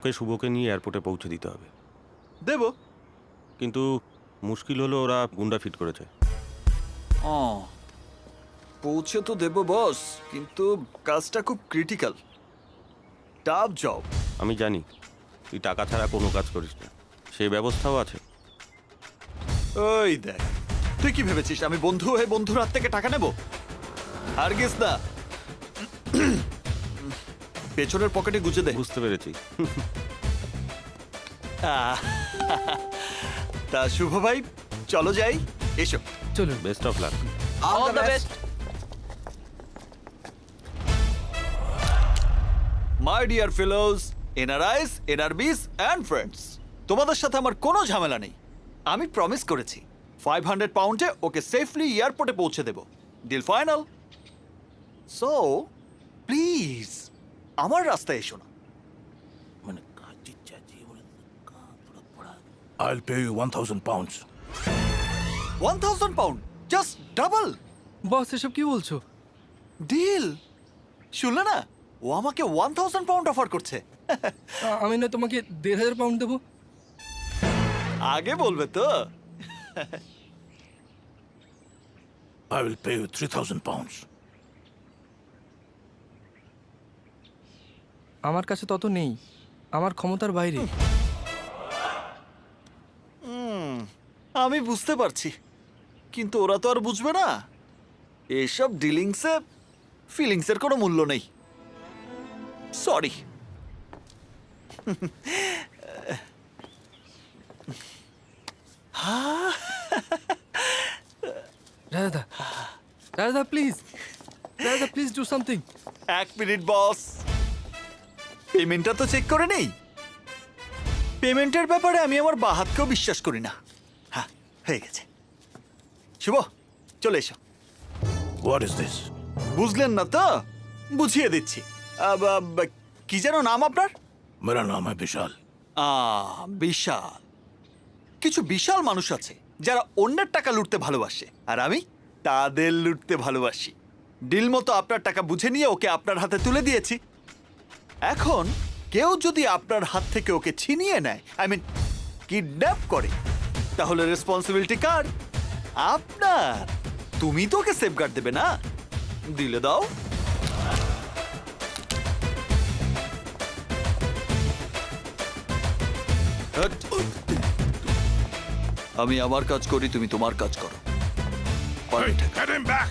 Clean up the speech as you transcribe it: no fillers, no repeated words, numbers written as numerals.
ওকে শুভকে নিয়ে এয়ারপোর্টে পৌঁছে দিতে হবে। দেব। কিন্তু মুশকিল হলো ওরা গুন্ডা ফিট করেছে। পৌঁছে তো দেব বস, কিন্তু কাজটা খুব ক্রিটিক্যাল, টাফ জব। আমি জানি তুই টাকা ছাড়া কোনো কাজ করিস না, সেই ব্যবস্থাও আছে। ওই দেখ, তুই কি ভেবেছিস আমি বন্ধু হয়ে বন্ধুর হাত থেকে টাকা নেব? আর গেস না, পেছনের পকেটে গুজে দে। বুঝতে পেরেছি। আহ, তা শুভ ভাই, চলো যাই। এসো। চলুন। Best of luck. All the best. My dear fellows, NRIs, NRBs and friends, তোমাদের সাথে আমার কোনো ঝামেলা নেই। আমি প্রমিস করেছি 500 পাউন্ডে ওকে সেফলি এয়ারপোর্টে পৌঁছে দেব। Deal final. সো প্লিজ আমার রাস্তায় এসো না। I'll pay you 1,000 pounds. 1000 pound, just double. Boss এসব কি বলছো? ডিল শুনলে না, ও আমাকে 1000 পাউন্ড অফার করছে। আমি না তোমাকে 1,500 পাউন্ড দেবো। আগে বলবে তো। I will pay you 3,000 pounds. আমার কাছে তত নেই, আমার ক্ষমতার বাইরে। আমি বুঝতে পারছি, কিন্তু ওরা তো আর বুঝবে না। এসব ডিলিংসে ফিলিংসের কোনো মূল্য নেই। সরি। রাজা, রাজা প্লিজ, রাজা প্লিজ ডু সামথিং। এক মিনিট বস, পেমেন্টটা তো চেক করে নেই। পেমেন্টের ব্যাপারে আমি আমার বাহাতকেও বিশ্বাস করি না। হ্যাঁ, হয়ে গেছে। শুভ, চলে এসো। What is this? বুঝলেন না তো? বুঝিয়ে দিচ্ছি। কি যেন নাম আপনার? मेरा नाम है विशाल. বিশাল। কিছু বিশাল মানুষ আছে যারা অন্যের টাকা লুটতে ভালোবাসে, আর আমি তাদের লুটতে ভালোবাসি। ডিল মতো আপনার টাকা বুঝে নিয়ে ওকে আপনার হাতে তুলে দিয়েছি। এখন কেউ যদি আপনার হাত থেকে ওকে ছিনিয়ে নেয়, আই মিন কিডন্যাপ করে, তাহলে রেসপন্সিবিলিটি কার? আপনার। তুমি তো ওকে সেফগার্ড দেবে না? দিলে দাও। আমি আমার কাজ করি, তুমি তোমার কাজ করো। Hey, get him back!